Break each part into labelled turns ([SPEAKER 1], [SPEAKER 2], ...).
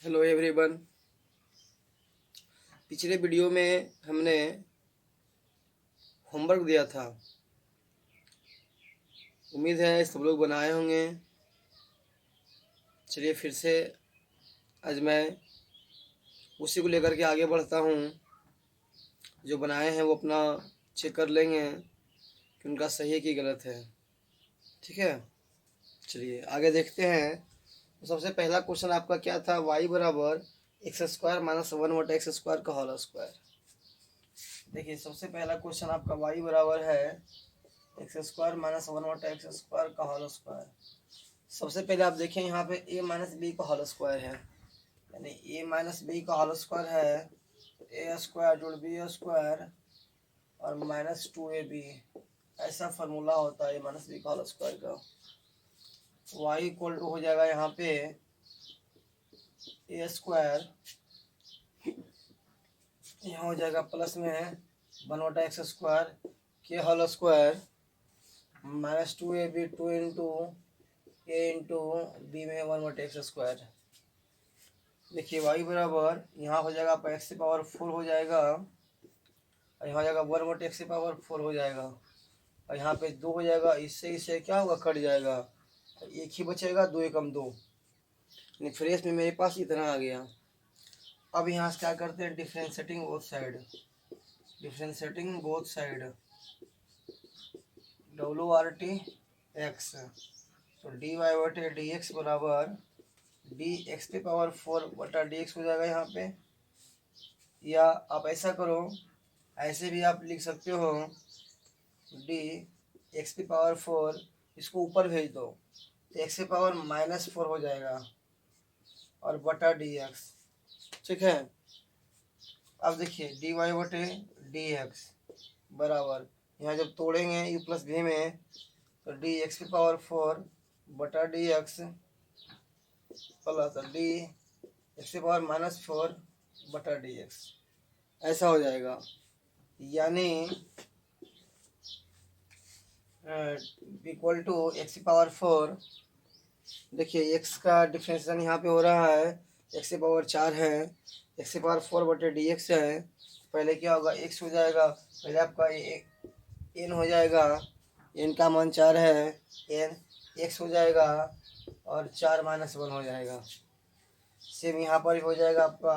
[SPEAKER 1] Hello everyone. पिछले video में हमने होमवर्क दिया था। उम्मीद है सब लोग बनाए होंगे। चलिए फिर से आज मैं उसी को लेकर के आगे बढ़ता हूँ। जो बनाए हैं वो अपना चेक कर लेंगे कि उनका सही है कि गलत है। ठीक है, चलिए आगे देखते हैं। तो सबसे पहला क्वेश्चन आपका क्या था? y बराबर एक्स स्क्वायर माइनस 1/x² का होल स्क्वायर। देखिए सबसे पहला क्वेश्चन आपका y बराबर है एक्स स्क्वायर माइनस 1/x² का होल स्क्वायर। सबसे पहले आप देखें यहाँ पे a माइनस बी का होल स्क्वायर है, यानी a माइनस बी का होल स्क्वायर है तो ए स्क्वायर जोड़ बी स्क्वायर और माइनस 2ab, ऐसा फार्मूला होता है a माइनस बी का होल स्क्वायर का। y इक्वल टू हो जाएगा यहाँ पे ए स्क्वायर, यहाँ हो जाएगा प्लस में 1/x² के whole square minus 2ab 2 into a into b में 1/x²। देखिए y बराबर यहाँ हो जाएगा आपका x की पावर 4 हो जाएगा और यहाँ हो जाएगा 1/x की पावर 4 हो जाएगा और यहाँ पे 2 हो जाएगा। इससे इससे क्या होगा, कट जाएगा तो एक ही बचेगा, 2 एकम 2, यानी फ्रेश में मेरे पास इतना आ गया। अब यहाँ से क्या करते हैं, differentiating both side. Differentiating both side WRT x, तो dy/dx बराबर dx की पावर 4/dx हो जाएगा यहाँ पे। या आप ऐसा करो, ऐसे भी आप लिख सकते हो dx की पावर 4, इसको ऊपर भेज दो तो x की पावर -4 हो जाएगा और बटा dx। ठीक है, अब देखिए dy/dx बराबर यहाँ जब तोड़ेंगे u प्लस v में तो dx की पावर 4 बटा dx प्लस dx की पावर -4 बटा dx, ऐसा हो जाएगा। यानी इक्वल टू एक्स की पावर 4। देखिए x का डिफ्रेंशिएशन यहाँ पे हो रहा है, x की पावर 4 है, x की पावर 4/dx है। पहले क्या होगा, x हो जाएगा, पहले आपका n हो जाएगा, n का मान 4 है, n x हो जाएगा और 4 -1 हो जाएगा। सेम यहाँ पर हो जाएगा आपका,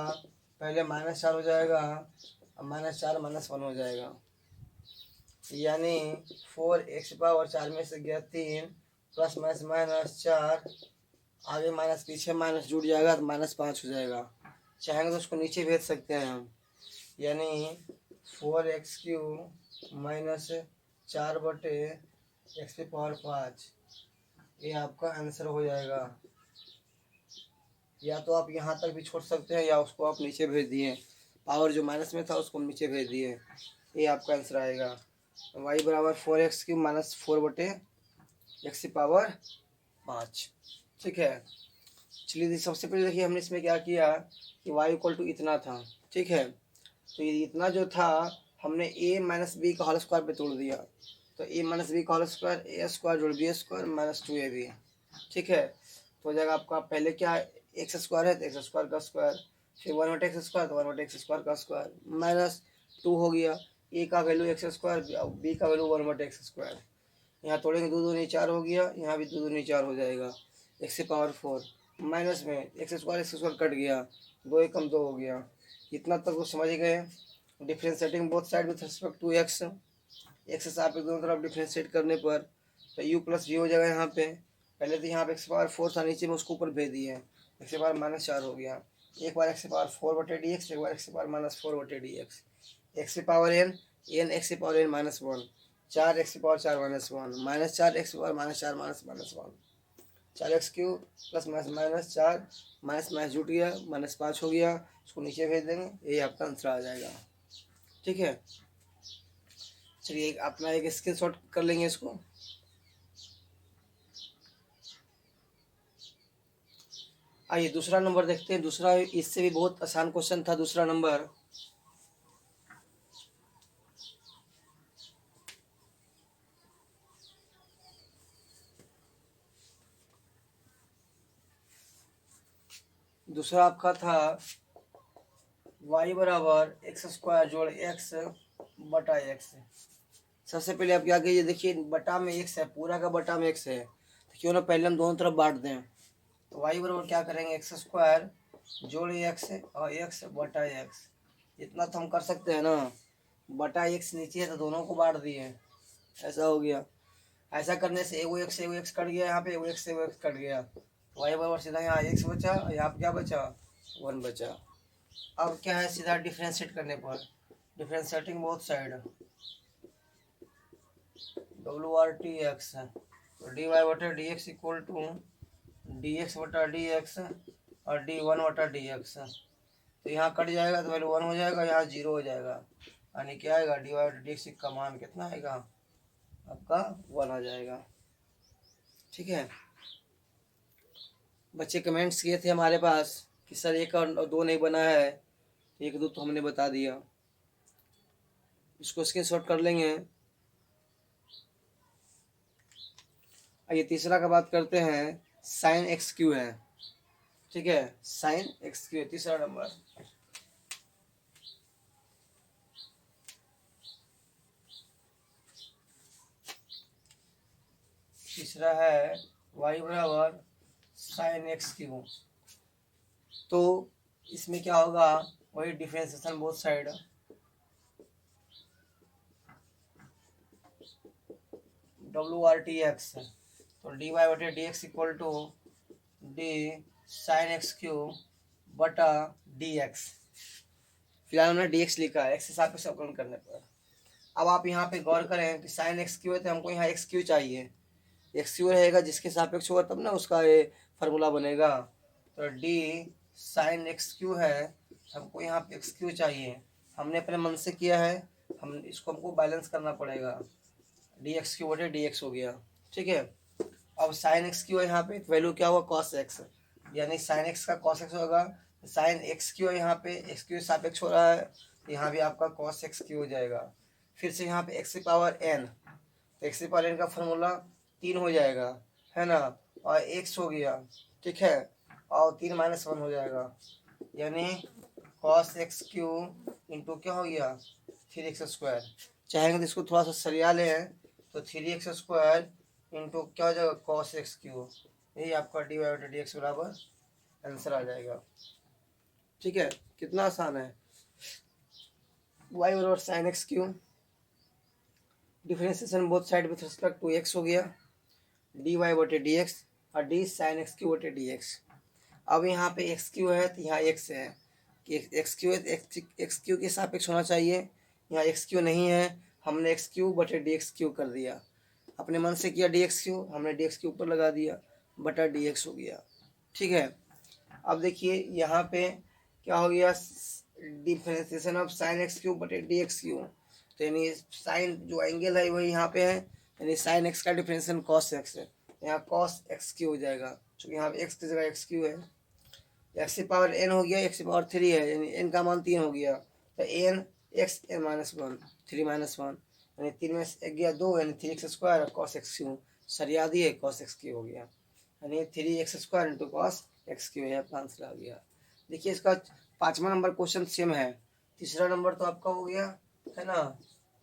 [SPEAKER 1] पहले -4 हो जाएगा और -4 -1 हो जाएगा। यानी 4x पावर 4 में से गया 3 प्लस -4, आगे माइनस पीछे माइनस जुड़ जाएगा तो -5 हो जाएगा। चाहेंगे तो उसको नीचे भेज सकते हैं हम, यानी 4x³ माइनस 4/x की पावर 5, ये आपका आंसर हो जाएगा। या तो आप यहाँ तक भी छोड़ सकते हैं या उसको आप नीचे भेज दिए, पावर जो माइनस में था उसको नीचे भेज दिए, ये आपका आंसर आएगा। y बराबर 4x³ माइनस 4/x की पावर 5। ठीक है, चलिए सबसे पहले देखिए हमने इसमें क्या किया कि y इक्वल टू इतना था। ठीक है, तो ये इतना जो था हमने a माइनस बी का होल स्क्वायर पे तोड़ दिया, तो a माइनस बी का होल स्क्वायर ए स्क्वायर जोड़ बी स्क्वायर माइनस 2ab। ठीक है, तो हो जाएगा आपका, पहले क्या एक्स स्क्वायर है तो एक्स स्क्वायर का स्क्वायर, फिर 1/x² तो 1/x² का स्क्वायर माइनस 2 हो गया। a का वैल्यू x² b का वैल्यू 1/x²। यहाँ तोड़ेंगे 2 दूनी 4 हो गया, यहाँ भी 2 दूनी 4 हो जाएगा। x की पावर 4 माइनस में x² कट गया, 2 एकम 2 हो गया। इतना तक वो समझ गए। Differentiating both side with respect to x, x से आप एक दोनों तरफ डिफ्रेंशिएट करने पर तो u प्लस v हो जाएगा। यहाँ पे पहले तो यहाँ पे x की पावर 4 था, नीचे में उसको ऊपर भेज दिए, x की पावर -4 हो गया। एक बार x की पावर 4/dx, एक बार x की पावर -4/dx, x की पावर n x की पावर n -1, 4x की पावर 4 -1 माइनस 4x की power -4 -1, 4x³ plus -4 minus minus जुट गया, -5 हो गया, उसको नीचे भेज देंगे, ये आपका आंसर आ जाएगा। ठीक है, चलिए अपना एक स्क्रीनशॉट कर लेंगे इसको। आइए दूसरा नंबर देखते हैं। दूसरा इससे भी बहुत आसान क्वेश्चन था। दूसरा नंबर, दूसरा आपका था y बराबर एक्स स्क्वायर जोड़ एक्स बटा एक्स। सबसे पहले आप क्या कीजिए, देखिए बटा में एक्स है, पूरा का बटा में एक्स है, तो क्यों ना पहले हम दोनों तरफ बांट दें। तो y बराबर क्या करेंगे, एक्स स्क्वायर जोड़ एक्स और एक्स बटा एक्स। इतना तो हम कर सकते हैं ना, बटा एक्स नीचे है तो दोनों को बांट दिए, ऐसा हो गया। ऐसा करने से एगो एक्स कट गया, यहाँ पे एगो एक्स कट गया, वाई बराबर सीधा यहाँ एक्स बचा और यहाँ पे क्या बचा, 1 बचा। अब क्या है, सीधा डिफ्रेंशिएट करने पर, differentiating both side, W R T x, तो डी वाई बटा d x equal to d x बटा डी एक्स और डी 1 बटा डी एक्स। तो यहाँ कट जाएगा तो वैल्यू 1 हो जाएगा, यहाँ 0 हो जाएगा, यानी क्या आएगा, डी वाई बटा डी एक्स का मान कितना आएगा आपका, 1 आ जाएगा। ठीक है, बच्चे कमेंट्स किए थे हमारे पास कि सर 1 और 2 नहीं बना है, 1 2 तो हमने बता दिया, इसको स्क्रीनशॉट कर लेंगे। आइए तीसरा का बात करते हैं, साइन एक्स क्यू है। ठीक है, साइन एक्स क्यू तीसरा नंबर। तीसरा है y बराबर साइन एक्स क्यू। तो इसमें क्या होगा, वही differentiation both side, W R T x, तो डी वाई बटे d x equal to d sine x q बटा डी एक्स। फिलहाल हमने डी एक्स लिखा है एक्स के साथ अवकलन करने पर। अब आप यहाँ पे गौर करें कि साइन एक्स क्यू है तो हमको यहाँ एक्स क्यू चाहिए, एक्स क्यू रहेगा जिसके सापेक्ष होगा तब ना उसका ये फार्मूला बनेगा। तो डी साइन एक्स क्यू है, हमको यहाँ पे एक्स क्यू चाहिए, हमने अपने मन से किया है, हम इसको हमको बैलेंस करना पड़ेगा, डी एक्स क्यू बटे डी एक्स हो गया। ठीक है, अब साइन एक्स क्यू है यहाँ पे, वैल्यू क्या हुआ, कॉस एक्स, यानी साइन एक्स का कॉस एक्स होगा, साइन एक्स क्यू है यहाँ पे, एक्स क्यू सापेक्ष हो रहा है, तो यहाँ भी आपका कॉस एक्स क्यू हो जाएगा। फिर से यहाँ पे एक्स की पावर एन, तो एक्स की पावर एन का फॉर्मूला 3 हो जाएगा, है ना, और एक्स हो गया। ठीक है, और 3 - 1 हो जाएगा, यानी कॉस एक्स क्यू इंटू क्या हो गया, 3x स्क्वायर। चाहेंगे तो इसको थोड़ा सा सरिया लें, तो 3x स्क्वायर इंटू क्या हो जाएगा, कॉस एक्स क्यू। यही आपका डी वाई बटा डी एक्स बराबर आंसर आ जाएगा। ठीक है, कितना आसान है, y बराबर sine x q, differentiation both side with respect to x हो गया, डी वाई बटे डी एक्स और डी साइन एक्स क्यू बटे डी एक्स। अब यहाँ पे एक्स क्यू है तो यहाँ एक्स है, कि एक्स क्यू है तो एक्स क्यू के सापेक्ष होना चाहिए, यहाँ एक्स क्यू नहीं है, हमने एक्स क्यू बटे डी एक्स क्यू कर दिया, अपने मन से किया डी एक्स क्यू, हमने डी एक्स क्यू ऊपर लगा दिया, बटा डी एक्स हो गया। ठीक है, अब देखिए यहाँ पे क्या हो गया, differentiation of sine x q बटे डी एक्स क्यू, तो यानी साइन जो एंगल है वही यहाँ पे है, यानी साइन एक्स का डिफरेंशिएशन कॉस एक्स है, यहाँ कॉस एक्स क्यू हो जाएगा, क्योंकि यहाँ एक्स की जगह एक्स क्यू है, एक्स की पावर एन हो गया, एक्स की पावर 3 है, यानी एन का मान 3 हो गया, तो एन एक्स एन -1 3 - 1, यानी 3 में 1 गया 2, यानी 3x स्क्वायर और कॉस एक्स क्यू सरिया दिए, कॉस एक्स क्यू हो गया, यानी 3x square into cos x Q है, आपका आंसर आ गया। देखिए इसका 5वां नंबर क्वेश्चन सेम है, तीसरा नंबर तो आपका हो गया, है ना,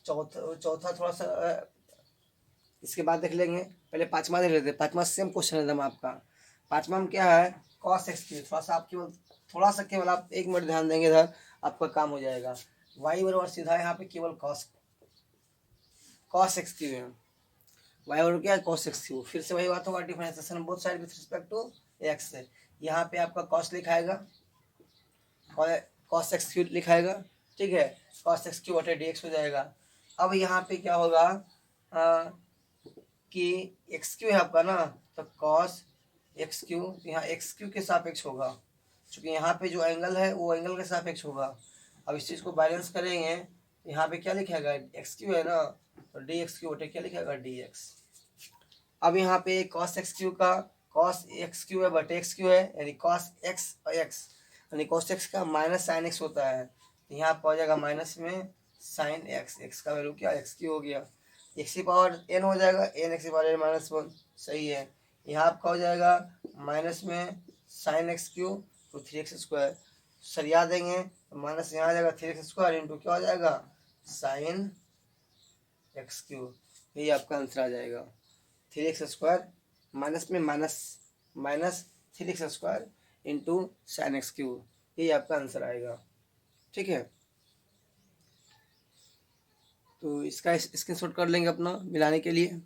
[SPEAKER 1] चौथा थोड़ा सा इसके बाद देख लेंगे, पहले 5वां देख लेते हैं, 5वां सेम क्वेश्चन एकदम आपका। 5वां में क्या है, कॉस एक्स क्यू, थोड़ा सा आप केवल आप 1 मिनट ध्यान देंगे इधर, आपका काम हो जाएगा। वाई बराबर सीधा यहाँ पे केवल कॉस एक्स क्यू है, वाई बराबर क्या है, कॉस एक्स क्यू, फिर से वही बात होगा, differentiation both side with respect to x है, यहाँ पे आपका कॉस लिखाएगा, कॉस एक्स क्यू लिखाएगा। ठीक है, कॉस एक्स क्यू बटे डी एक्स हो जाएगा। अब यहाँ पे क्या होगा कि एक्स क्यू है आपका ना, तो कॉस एक्स क्यू यहाँ एक्स क्यू के सापेक्ष होगा, क्योंकि यहाँ पे जो एंगल है वो एंगल के सापेक्ष होगा। अब इस चीज़ को बैलेंस करेंगे, यहाँ पे क्या लिखेगा, एक्स क्यू है ना, तो डी एक्स क्यू बटे क्या लिखेगा, डी एक्स। अब यहाँ पे कॉस एक्स क्यू का कॉस एक्स क्यू है बटे एक्स क्यू है, यानी कॉस एक्स और एक्स, यानी कॉस एक्स का माइनस साइन एक्स होता है, तो यहाँ पर हो जाएगा माइनस में साइन एक्स, एक्स का वैल्यू क्या, एक्स क्यू हो गया, एक्स की पावर एन हो जाएगा, एन एक्स की पावर एन -1, सही है। यहाँ आपका हो जाएगा माइनस में साइन एक्स क्यू तो 3x² सरिया देंगे तो माइनस यहाँ आ जाएगा 3x² इंटू क्या हो जाएगा साइन x³ यही आपका आंसर आ जाएगा 3x² माइनस में minus minus 3x² into sine x³ यही आपका आंसर आएगा। ठीक है, तो इसका स्क्रीनशॉट कर लेंगे अपना मिलाने के लिए।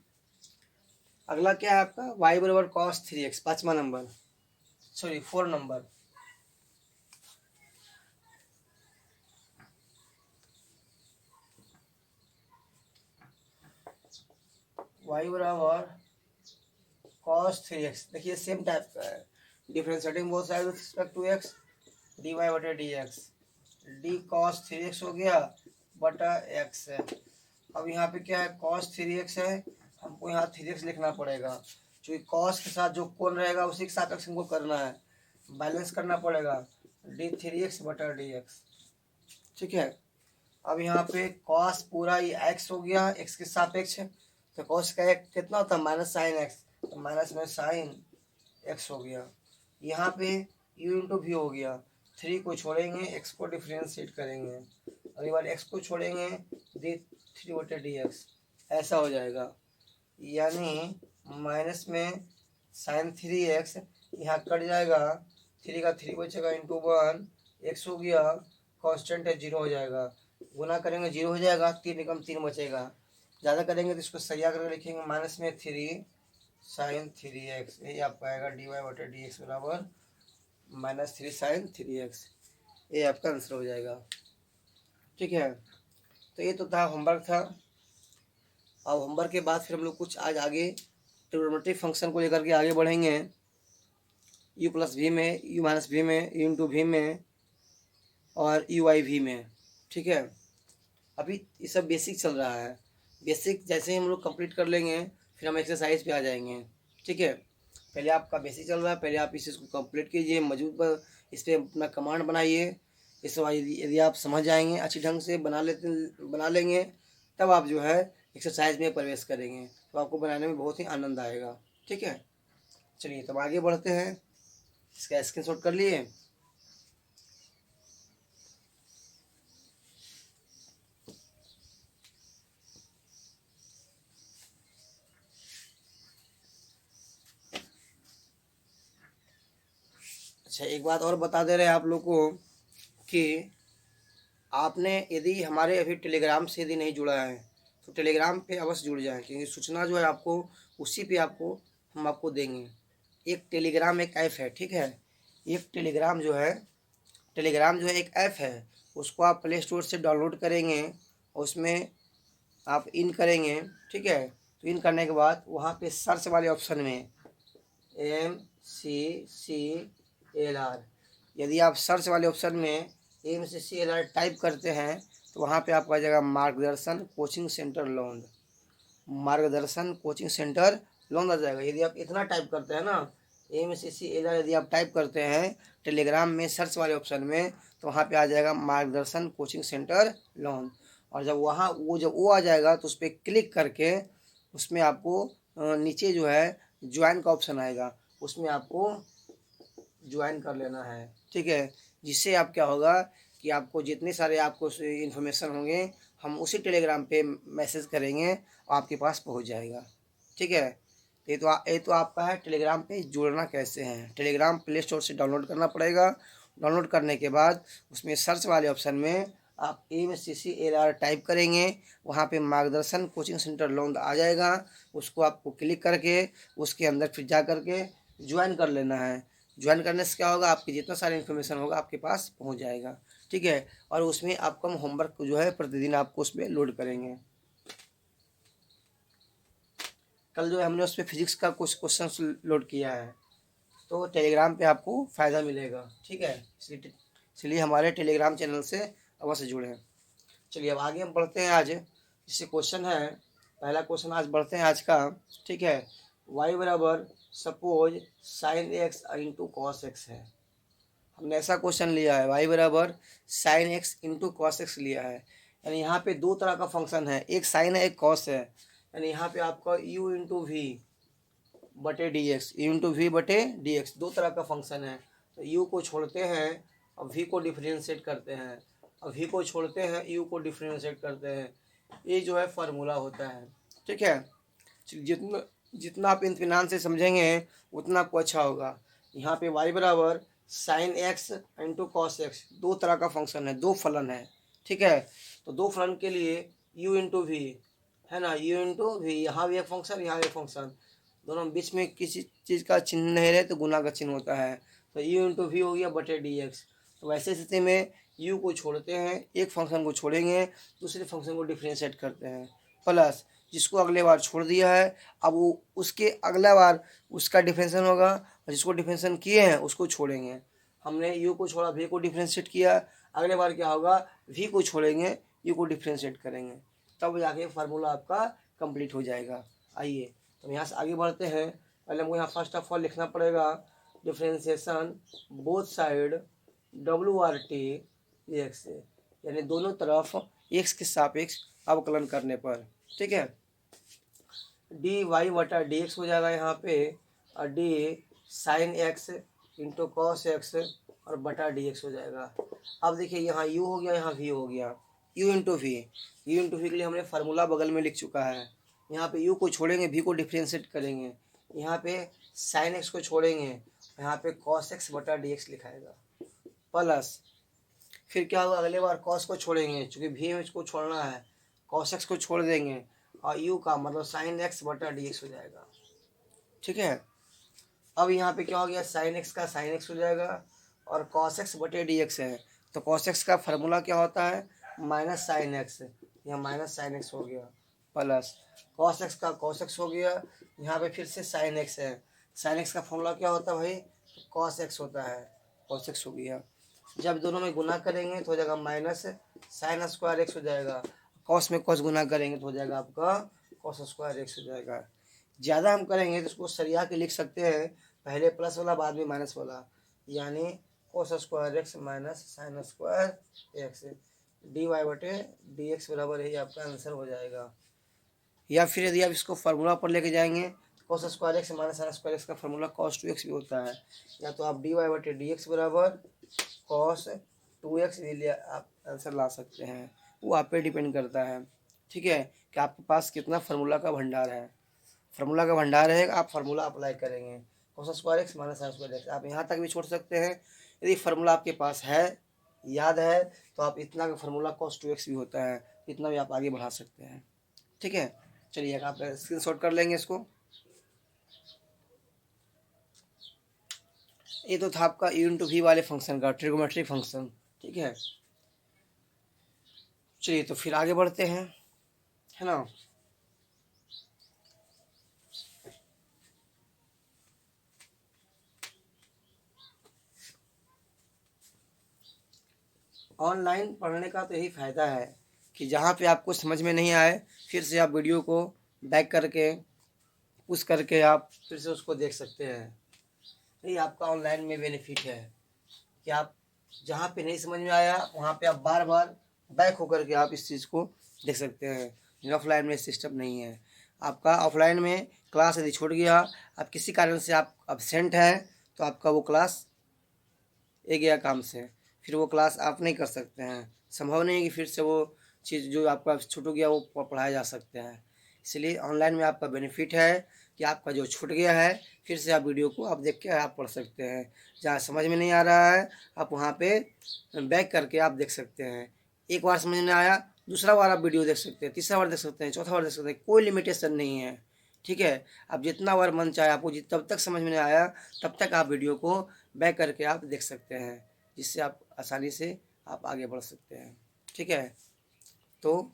[SPEAKER 1] अगला क्या है आपका y बराबर cos 3x, 5वां नंबर, सॉरी 4 नंबर। y बराबर cos 3x, देखिए सेम टाइप का है, differentiating both side with respect to x, dy बटे dx, d cos 3x हो गया बटा x है। अब यहाँ पे क्या है cos 3x है, हमको यहाँ 3x लिखना पड़ेगा क्योंकि cos के साथ जो कोण रहेगा उसी के सापेक्ष हमको करना है, बैलेंस करना पड़ेगा, d 3x बटा dx। ठीक है, अब यहाँ पे cos पूरा ये x हो गया, x के सापेक्ष है तो cos का एक कितना होता है माइनस साइन x, तो माइनस में साइन x हो गया। यहाँ पे u इंटू वी हो गया, 3 को छोड़ेंगे x को डिफ्रेंशिएट करेंगे, अगली बार x को छोड़ेंगे डी 3 बटे डी एक्स, ऐसा हो जाएगा। यानी माइनस में साइन 3x यहाँ कट जाएगा, 3 का 3 बचेगा इंटू 1, x हो गया कांस्टेंट है 0 हो जाएगा, गुना करेंगे 0 हो जाएगा, 3 कम 3 बचेगा, ज़्यादा करेंगे तो इसको सरिया करके लिखेंगे माइनस में 3 साइन 3x, यही आपका आएगा डी वाई बटे डी एक्स बराबर माइनस 3 साइन 3x, ये आपका आंसर हो जाएगा। ठीक है, तो ये तो था होमवर्क था। अब होमवर्क के बाद फिर हम लोग कुछ आज आगे ट्रिग्नोमेट्रिक फंक्शन को लेकर के आगे बढ़ेंगे, u प्लस वी में, u माइनस वी में, u इंटू वी में और यू आई वी में। ठीक है, अभी ये सब बेसिक चल रहा है, बेसिक जैसे ही हम लोग कंप्लीट कर लेंगे फिर हम एक्सरसाइज पे आ जाएंगे। ठीक है, पहले आपका बेसिक चल रहा है, पहले आप इस चीज़ को कंप्लीट कीजिए, मजबूत पर इस पर अपना कमांड बनाइए। इस यदि आप समझ जाएंगे अच्छी ढंग से बना लेंगे तब आप जो है एक्सरसाइज में प्रवेश करेंगे तो आपको बनाने में बहुत ही आनंद आएगा। ठीक है, चलिए तब आगे बढ़ते हैं, इसका स्क्रीनशॉट कर लिए। अच्छा, एक बात और बता दे रहे हैं आप लोग को कि आपने यदि हमारे अभी टेलीग्राम से यदि नहीं जुड़ा है तो टेलीग्राम पे अवश्य जुड़ जाएं, क्योंकि सूचना जो है आपको उसी पे हम आपको देंगे। एक टेलीग्राम एक ऐप है, ठीक है, एक टेलीग्राम जो है एक ऐप है, उसको आप प्ले स्टोर से डाउनलोड करेंगे, उसमें आप इन करेंगे। ठीक है, तो इन करने के बाद वहाँ पे सर्च वाले ऑप्शन में MCCLR, यदि आप सर्च वाले ऑप्शन में MCCLR टाइप करते हैं तो वहाँ पे आपको आ जाएगा मार्गदर्शन कोचिंग सेंटर लौंड, मार्गदर्शन कोचिंग सेंटर लौंड आ जाएगा। यदि आप इतना टाइप करते हैं ना MCCLR, यदि आप टाइप करते हैं टेलीग्राम में सर्च वाले ऑप्शन में तो वहाँ पे आ जाएगा मार्गदर्शन कोचिंग सेंटर लौंड, और जब वो आ जाएगा तो उस पर क्लिक करके उसमें आपको नीचे जो है ज्वाइन का ऑप्शन आएगा, उसमें आपको ज्वाइन कर लेना है। ठीक है, जिससे आप क्या होगा कि आपको जितने सारे आपको इन्फॉर्मेशन होंगे हम उसी टेलीग्राम पे मैसेज करेंगे और आपके पास पहुंच जाएगा। ठीक है, ये तो आपका है टेलीग्राम पे जुड़ना कैसे है। टेलीग्राम प्ले स्टोर से डाउनलोड करना पड़ेगा, डाउनलोड करने के बाद उसमें सर्च वाले ऑप्शन में आप MCCLR टाइप करेंगे, वहाँ पे मार्गदर्शन कोचिंग सेंटर लौंड आ जाएगा, उसको आपको क्लिक करके उसके अंदर फिर जा करके ज्वाइन कर लेना है। ज्वाइन करने से क्या होगा, आपकी जितना सारा इन्फॉर्मेशन होगा आपके पास पहुंच जाएगा। ठीक है, और उसमें आपका हम होमवर्क जो है प्रतिदिन आपको उसमें लोड करेंगे। कल जो है हमने उस पर फिजिक्स का कुछ क्वेश्चन लोड किया है, तो टेलीग्राम पे आपको फ़ायदा मिलेगा। ठीक है, इसलिए हमारे टेलीग्राम चैनल से अवश्य जुड़ें। चलिए अब आगे हम बढ़ते हैं। आज जैसे क्वेश्चन है, पहला क्वेश्चन आज बढ़ते हैं आज का। ठीक है, y बराबर suppose sine x into cos x है, हमने ऐसा क्वेश्चन लिया है, y बराबर sine x into cos x लिया है। यानी यहाँ पे दो तरह का फंक्शन है, एक साइन है एक कॉस है, यानी यहाँ पे आपका u इंटू वी बटे d x, u into v बटे डी एक्स, दो तरह का फंक्शन है। तो यू को छोड़ते हैं अब वी को डिफ्रेंशिएट करते हैं, अब वी को छोड़ते हैं यू को डिफ्रेंशिएट करते हैं। ये जो है फार्मूला होता है। ठीक है, जितना जितना आप इत्मीनान से समझेंगे उतना आपको अच्छा होगा। यहाँ पे y बराबर sine x into cos x, दो तरह का फंक्शन है, दो फलन है। ठीक है, तो दो फलन के लिए u इंटू वी है ना, u इंटू वी, यहाँ भी एक फंक्शन यहाँ भी एक फंक्शन, दोनों बीच में किसी चीज़ का चिन्ह नहीं रहे तो गुना का चिन्ह होता है, तो u इंटू वी हो गया बटे डी एक्स। तो वैसे स्थिति में u को छोड़ते हैं, एक फंक्शन को छोड़ेंगे, दूसरे फंक्शन को डिफ्रेंशिएट करते हैं, प्लस जिसको अगले बार छोड़ दिया है अब वो उसके अगला बार उसका डिफरेंशिएशन होगा, और जिसको डिफरेंशिएशन किए हैं उसको छोड़ेंगे। हमने u को छोड़ा, v को डिफ्रेंशिएट किया, अगले बार क्या होगा, v को छोड़ेंगे, u को डिफ्रेंशिएट करेंगे, तब जाके फार्मूला आपका कंप्लीट हो जाएगा। आइए तो यहाँ से आगे बढ़ते हैं। पहले हमको यहाँ फर्स्ट ऑफ ऑल लिखना पड़ेगा differentiation both side WRT x, यानी दोनों तरफ x के सापेक्ष अवकलन करने पर। ठीक है, डी वाई बटा डी एक्स हो जाएगा यहाँ पे, और d sine x into cos x और बटा डी एक्स हो जाएगा। अब देखिए यहाँ u हो गया, यहाँ v हो गया, u into v, u into v के लिए हमने फार्मूला बगल में लिख चुका है। यहाँ पे u को छोड़ेंगे, v को डिफ्रेंशिएट करेंगे, यहाँ पे साइन एक्स को छोड़ेंगे, यहाँ पे कॉस एक्स बटा डी एक्स लिखाएगा, प्लस फिर क्या होगा, अगले बार कॉस को छोड़ेंगे, चूँकि भी में इसको छोड़ना है, कॉस एक्स को छोड़ देंगे, और यू का मतलब साइन एक्स बटा डी एक्स हो जाएगा। ठीक है, अब यहाँ पे क्या हो गया, साइन एक्स का साइन एक्स हो जाएगा, और कॉस एक्स बटे डी एक्स है, तो कॉस एक्स का फार्मूला क्या होता है, माइनस साइन एक्स, यहाँ माइनस साइन एक्स हो गया, प्लस कॉस एक्स का कॉस एक्स हो गया, यहाँ पे फिर से साइन एक्स है, साइन एक्स का फॉर्मूला क्या होता है भाई, कॉस एक्स होता है, कॉस एक्स हो गया। जब दोनों में गुना करेंगे तो हो जाएगा माइनस साइन स्क्वायर एक्स हो जाएगा, कॉस में कॉस गुना करेंगे तो हो जाएगा आपका कॉस स्क्वायर एक्स हो जाएगा। ज़्यादा हम करेंगे तो उसको सरिया के लिख सकते हैं, पहले प्लस वाला बाद में माइनस वाला, यानी cos square x minus sine square x, d y बटे डी एक्स बराबर ही आपका आंसर हो जाएगा। या फिर यदि आप इसको फार्मूला पर लेके जाएंगे तो cos square x minus sine square x का फार्मूला कॉस 2x भी होता है, या तो आप डी वाई बटे डी एक्स बराबर कॉस 2x भी लिए आप आंसर ला सकते हैं, वो आप पे डिपेंड करता है। ठीक है, कि आपके पास कितना फार्मूला का भंडार है, फार्मूला का भंडार है, आप फार्मूला अप्लाई करेंगे, cos square x minus sine square x आप यहाँ तक भी छोड़ सकते हैं। यदि फार्मूला आपके पास है, याद है, तो आप इतना का फार्मूला कॉस 2x भी होता है, इतना भी आप आगे बढ़ा सकते हैं। ठीक है, चलिए आप स्क्रीनशॉट कर लेंगे इसको। ये तो था आपका u इंटू वी वाले फंक्शन का ट्रिगोमेट्रिक फंक्शन। ठीक है, चलिए तो फिर आगे बढ़ते हैं, है ना। ऑनलाइन पढ़ने का तो यही फ़ायदा है कि जहाँ पे आपको समझ में नहीं आए फिर से आप वीडियो को बैक करके पुश करके आप फिर से उसको देख सकते हैं। यही आपका ऑनलाइन में बेनिफिट है कि आप जहाँ पे नहीं समझ में आया वहाँ पे आप बार बार बैक होकर के आप इस चीज़ को देख सकते हैं। ऑफलाइन में सिस्टम नहीं है आपका। ऑफलाइन में क्लास यदि छूट गया, आप किसी कारण से आप अब्सेंट हैं, तो आपका वो क्लास एक गया काम से, फिर वो क्लास आप नहीं कर सकते हैं, संभव नहीं है कि फिर से वो चीज़ जो आपका छूट गया वो पढ़ाया जा सकते हैं। इसलिए ऑनलाइन में आपका बेनिफिट है कि आपका जो छूट गया है फिर से आप वीडियो को आप देख के आप पढ़ सकते हैं। जहाँ समझ में नहीं आ रहा है आप वहाँ पे बैक करके आप देख सकते हैं। एक बार समझ में आया, दूसरा बार आप वीडियो देख सकते हैं, तीसरा बार देख सकते हैं, चौथा बार देख सकते हैं, कोई लिमिटेशन नहीं है। ठीक है, आप जितना बार मन चाहे आपको तब तक समझ में नहीं आया तब तक आप वीडियो को बैक करके आप देख सकते हैं, जिससे आप आसानी से आप आगे बढ़ सकते हैं। ठीक है, तो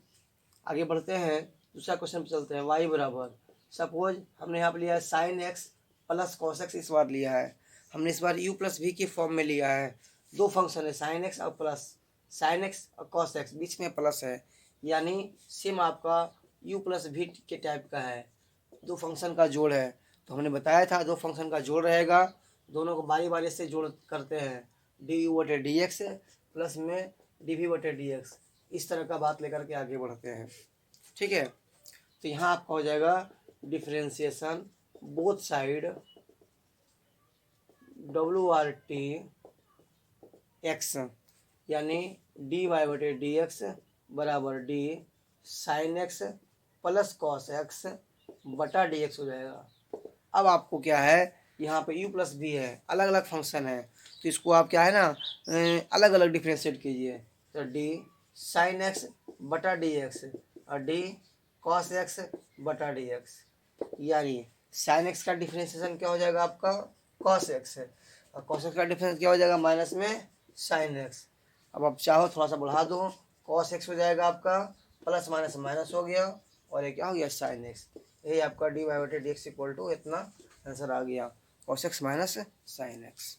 [SPEAKER 1] आगे बढ़ते हैं, दूसरा क्वेश्चन पे चलते हैं। y बराबर, सपोज हमने यहाँ पर लिया है sign x plus cos x, इस बार लिया है हमने, इस बार u प्लस वी के फॉर्म में लिया है। दो फंक्शन है साइन एक्स और प्लस, साइन एक्स और कॉस एक्स, बीच में प्लस है, यानी सेम आपका u प्लस वी के टाइप का है, दो फंक्शन का जोड़ है। तो हमने बताया था दो फंक्शन का जोड़ रहेगा, दोनों को बारी बारी से जोड़ करते हैं, डी यू बटे डी एक्स प्लस में डी वी बटे डी एक्स, इस तरह का बात लेकर के आगे बढ़ते हैं। ठीक है, तो यहाँ आपका हो जाएगा differentiation both side WRT x, यानी डी वाई बटे डी एक्स बराबर D sine x plus cos x बटा डी एक्स हो जाएगा। अब आपको क्या है, यहाँ पे u प्लस भी है, अलग अलग फंक्शन है, तो इसको आप क्या है ना अलग अलग डिफ्रेंशिएट कीजिए। तो डी साइन एक्स बटा डी एक्स और डी कॉस एक्स बटा डी एक्स, यानी साइन एक्स का डिफ्रेंशिएशन क्या हो जाएगा आपका कॉस एक्स है, और कॉस एक्स का डिफरेंस क्या हो जाएगा माइनस में साइन एक्स। अब आप चाहो थोड़ा सा बढ़ा दो, कॉस एक्स हो जाएगा आपका प्लस माइनस माइनस हो गया, और ये क्या हो गया साइन एक्स। यही आपका डी वाई बटे डी एक्स इक्वल टू इतना आंसर आ गया, cos x minus sine x.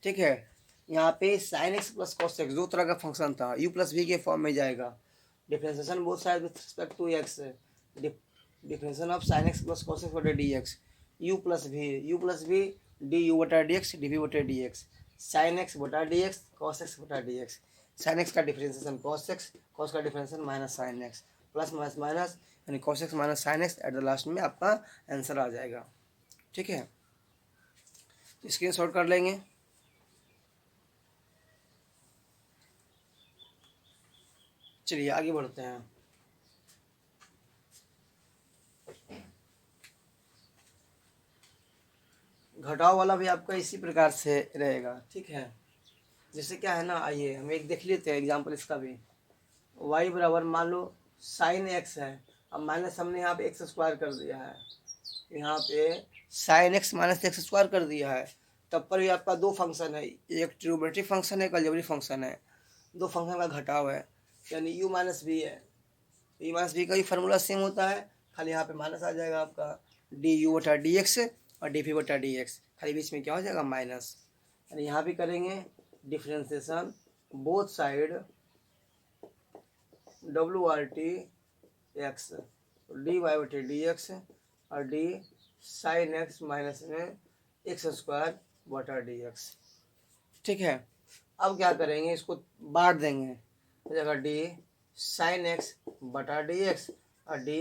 [SPEAKER 1] ठीक है, यहाँ पे sine x plus cos x दो तरह का फंक्शन था, यू प्लस वी के फॉर्म में जाएगा। Differentiation both side with respect to x, differentiation of sine x plus cos x बटे डी एक्स, यू प्लस भी डी यू बटा डी एक्स डी वी बटे डी एक्स, साइन एक्स बटा d x cos x बटा d x. Sine x का differentiation cos x, cos का differentiation minus sine x, plus minus minus यानी cos x minus sine x, at the last में आपका answer आ जाएगा। ठीक है, स्क्रीन शॉट कर लेंगे। चलिए आगे बढ़ते हैं। घटाव वाला भी आपका इसी प्रकार से रहेगा। ठीक है, जैसे क्या है ना, आइए हम एक देख लेते हैं एग्जांपल इसका भी। y बराबर मान लो साइन एक्स है, अब माइनस हमने यहाँ पे एक्स स्क्वायर कर दिया है, यहाँ पे sine x minus x square कर दिया है, तब पर भी आपका दो फंक्शन है, एक ट्रिग्नोमेट्रिक फंक्शन है, एक अलजेब्रिक फंक्शन है, दो फंक्शन का घटाव है, यानी u माइनस बी है। यू माइनस बी का भी फार्मूला सेम होता है, खाली यहाँ पे माइनस आ जाएगा आपका डी यू बटा डी एक्स और डी पी बटा डी एक्स, खाली बीच में क्या हो जाएगा माइनस, यानी यहाँ भी करेंगे differentiation both side W R T x d y बटे डी एक्स और डी साइन एक्स माइनस में एक्स स्क्वायर बटा डी एक्स। ठीक है, अब क्या करेंगे, इसको बांट देंगे, हो जाएगा डी साइन एक्स बटा डी एक्स और डी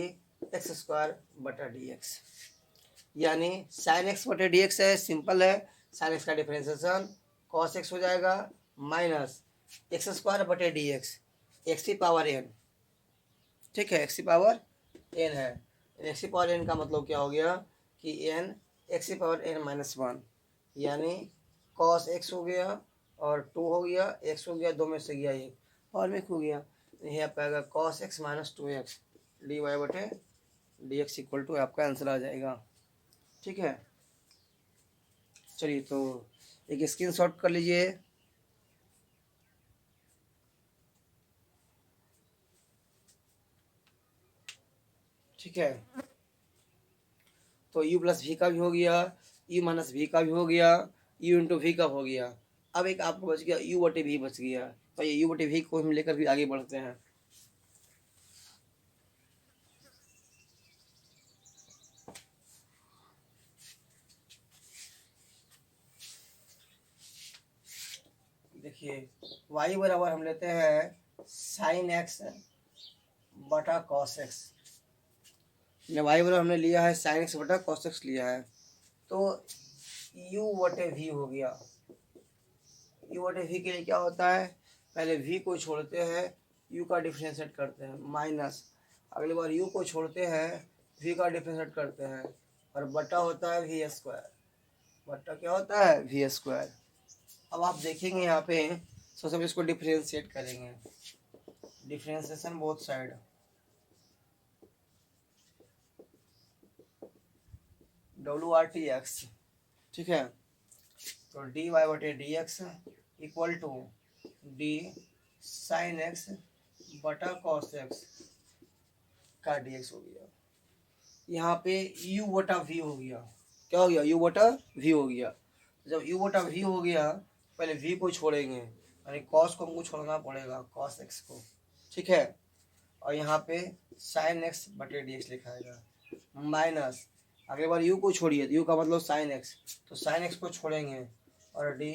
[SPEAKER 1] एक्स स्क्वायर बटा डी एक्स, यानी साइन एक्स बटे डी एक्स है, सिंपल है, साइन एक्स का डिफरेंशिएशन कॉस एक्स हो जाएगा माइनस एक्स स्क्वायर बटे डी एक्स, एक्स की पावर एन। ठीक है, एक्स की पावर एन है, एक्स की पावर एन का मतलब क्या हो गया कि एन एक्स की पावर एन माइनस वन, यानी कॉस एक्स हो गया और टू हो गया, एक्स हो गया, दो में से गया एक और में हो गया, यह आपका आएगा cos x minus two x d y बटे डी एक्स इक्वल टू आपका आंसर आ जाएगा। ठीक है, चलिए तो एक स्क्रीनशॉट कर लीजिए। ठीक है, तो u प्लस वी का भी हो गया, u माइनस वी का भी हो गया, u इंटू वी का हो गया, अब एक आपको बच गया u बटे वी बच गया, तो ये u बटे वी को हम लेकर भी आगे बढ़ते हैं। देखिए y बराबर हम लेते हैं साइन एक्स बटा कॉस एक्स, वाई बराबर हमने लिया है साइन एक्स बटा कॉस एक्स लिया है, तो u बटे वी हो गया। u बटे वी के लिए क्या होता है, पहले v को छोड़ते हैं, u का डिफरेंशिएट करते हैं माइनस, अगली बार u को छोड़ते हैं, v का डिफरेंशिएट करते हैं, और बटा होता है वी स्क्वायर, बटा क्या होता है वी स्क्वायर। अब आप देखेंगे यहाँ पे सबसे पहले इसको डिफरेंशिएट करेंगे, differentiation both side W R T x. ठीक है, तो डी वाई बटे d x equal to d sine x बटा कॉस एक्स का डी एक्स हो गया, यहाँ पे u बटा वी हो गया, क्या हो गया u बटा वी हो गया। जब u बटा वी हो गया, पहले v को छोड़ेंगे, यानी cos को हमको छोड़ना पड़ेगा cos x को। ठीक है, और यहाँ पे साइन एक्स बटे डी एक्स लिखाएगा माइनस, अगली बार u को छोड़िए, u का मतलब साइन एक्स, तो साइन एक्स को छोड़ेंगे और डी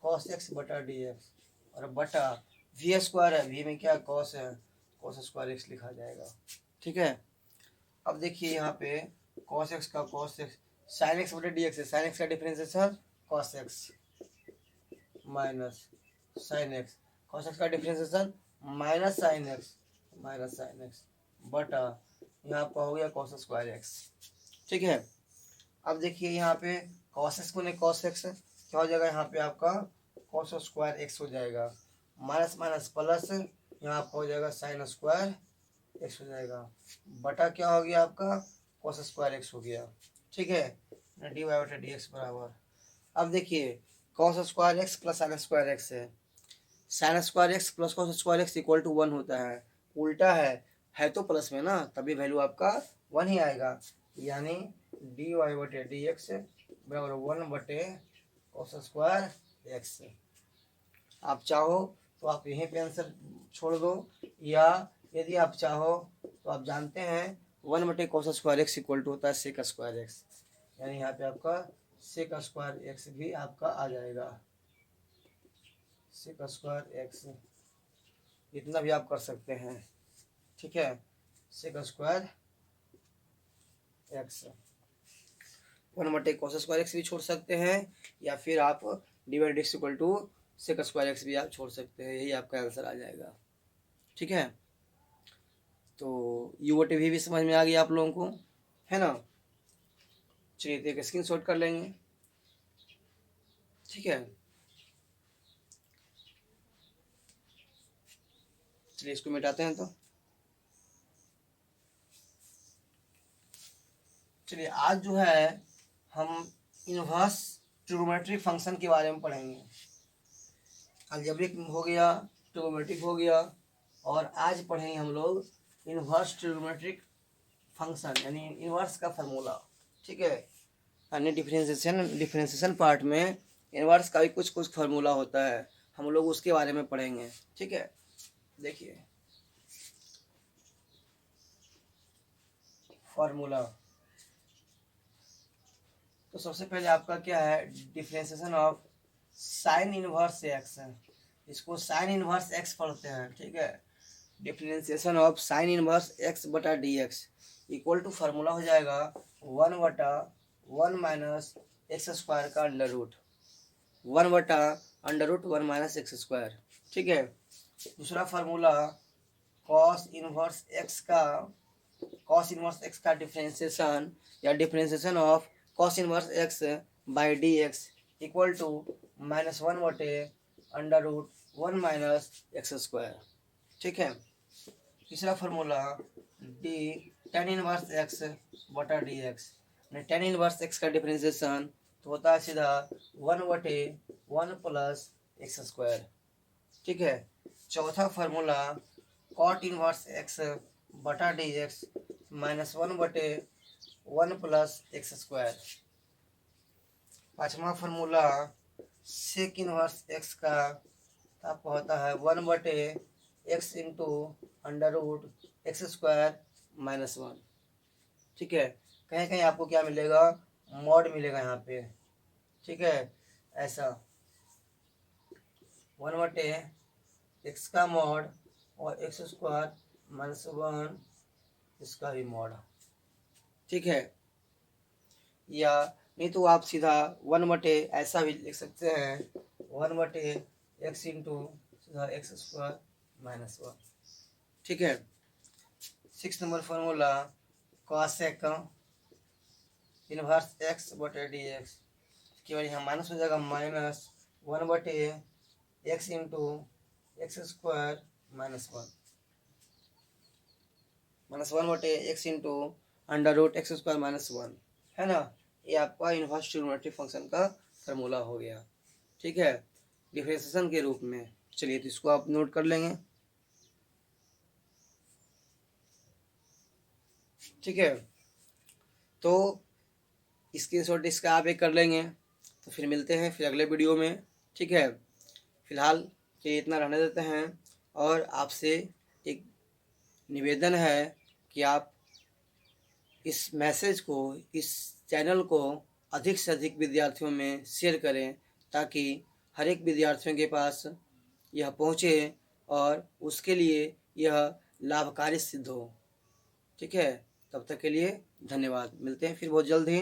[SPEAKER 1] कॉस एक्स बटा डी एक्स, और बटा वी स्क्वायर है, वी में क्या कॉस है, कॉस स्क्वायर एक्स लिखा जाएगा। ठीक है, अब देखिए यहाँ पे कॉस एक्स का कॉस एक्स, साइन एक्स बटे डी एक्स है, साइन एक्स का differentiation cos x minus sine x, cos x का डिफरेंशिएशन माइनस साइन एक्स, बटा यहाँ आपका हो गया कॉस स्क्वायर एक्स। ठीक है, अब देखिए यहाँ पे कॉस एक्स गुने कॉस एक्स क्या हो जाएगा, यहाँ पे आपका कॉस स्क्वायर एक्स हो जाएगा, माइनस माइनस प्लस यहाँ आपका हो जाएगा साइन स्क्वायर एक्स हो जाएगा, बटा क्या हो गया आपका कॉस स्क्वायर एक्स हो गया। ठीक है, डी वाई बटा डी एक्स बराबर, अब देखिए cos square x plus sine square x sine square x plus cos square x equal to 1 होता है, उल्टा है तो प्लस में ना, तभी वैल्यू आपका 1 ही आएगा, यानी डी वाई बटे डी एक्स बराबर 1 बटे कॉस स्क्वायर एक्स। आप चाहो तो आप यहीं पे आंसर छोड़ दो, या यदि आप चाहो तो आप जानते हैं 1 बटे cos square x equal to होता है सेक स्क्वायर एक्स, यानी यहाँ पे आपका सेक स्क्वायर एक्स भी आपका आ जाएगा, सेक स्क्वायर एक्स इतना भी आप कर सकते हैं। ठीक है, सेक स्क्वायर एक्स 1 बटे कॉस स्क्वायर एक्स भी छोड़ सकते हैं, या फिर आप divide x equal to sec square x भी आप छोड़ सकते हैं, यही आपका आंसर आ जाएगा। ठीक है, तो यू बटे वी भी समझ में आ गया आप लोगों को, है ना। चलिए तो एक स्क्रीन शॉट कर लेंगे। ठीक है, चलिए इसको मिटाते हैं। तो चलिए आज जो है हम इनवर्स ट्रिग्नोमेट्रिक फंक्शन के बारे में पढ़ेंगे। अलजेब्रिक हो गया, ट्रिग्नोमेट्रिक हो गया, और आज पढ़ेंगे हम लोग इनवर्स ट्रिग्नोमेट्रिक फंक्शन यानी इनवर्स का फार्मूला। ठीक है, यानी डिफरेंशिएशन पार्ट में इनवर्स का भी कुछ फार्मूला होता है, हम लोग उसके बारे में पढ़ेंगे। ठीक है, देखिए फार्मूला, तो सबसे पहले आपका क्या है, differentiation of sine inverse x, इसको साइन इनवर्स एक्स पढ़ते हैं। ठीक है, differentiation of sine inverse x बटा d x equal to formula हो जाएगा 1 बटा 1 माइनस एक्स स्क्वायर का अंडर रूट, 1 बटा under root 1 minus x square. ठीक है, दूसरा फार्मूला कॉस इनवर्स एक्स का डिफरेंशिएशन या differentiation of cos inverse x by d x equal to -1 बटे under root 1 minus x square. ठीक है, तीसरा formula d tan inverse x बटा d x, tan inverse x का डिफरेंशिएशन तो होता है सीधा 1 बटे 1 प्लस एक्स स्क्वायर। ठीक है, चौथा फार्मूला कॉट इनवर्स एक्स बटा डी एक्स -1 बटे 1 प्लस एक्स स्क्वायर। पांचवा फार्मूला सेक इनवर्स एक्स का आपका होता है 1 बटे x into under root x square -1। ठीक है, कहीं कहीं आपको क्या मिलेगा, मॉड मिलेगा यहाँ पे। ठीक है, ऐसा 1 बटे एक्स का मॉड और एक्स स्क्वायर -1 इसका भी मॉड। ठीक है, या नहीं तो आप सीधा 1 बटे ऐसा भी लिख सकते हैं, 1 बटे एक्स इंटू सीधा एक्स स्क्वायर -1। ठीक है, 6 number formula cosec inverse x बटे डी एक्स केवल यहाँ माइनस हो जाएगा, -1 बटे एक्स इंटू एक्स स्क्वायर -1, -1 बटे x into under root x square -1, है ना। ये आपका इनवर्स ट्रिग्नोमेट्रिक फंक्शन का फार्मूला हो गया। ठीक है, डिफरेंशिएशन के रूप में। चलिए तो इसको आप नोट कर लेंगे। ठीक है, तो स्क्रीनशॉट इसका आप एक कर लेंगे, तो फिर मिलते हैं फिर अगले वीडियो में। ठीक है, फिलहाल ये इतना रहने देते हैं, और आपसे एक निवेदन है कि आप इस मैसेज को, इस चैनल को अधिक से अधिक विद्यार्थियों में शेयर करें, ताकि हर एक विद्यार्थियों के पास यह पहुँचे और उसके लिए यह लाभकारी सिद्ध हो। ठीक है, तब तक के लिए धन्यवाद, मिलते हैं फिर बहुत जल्द ही।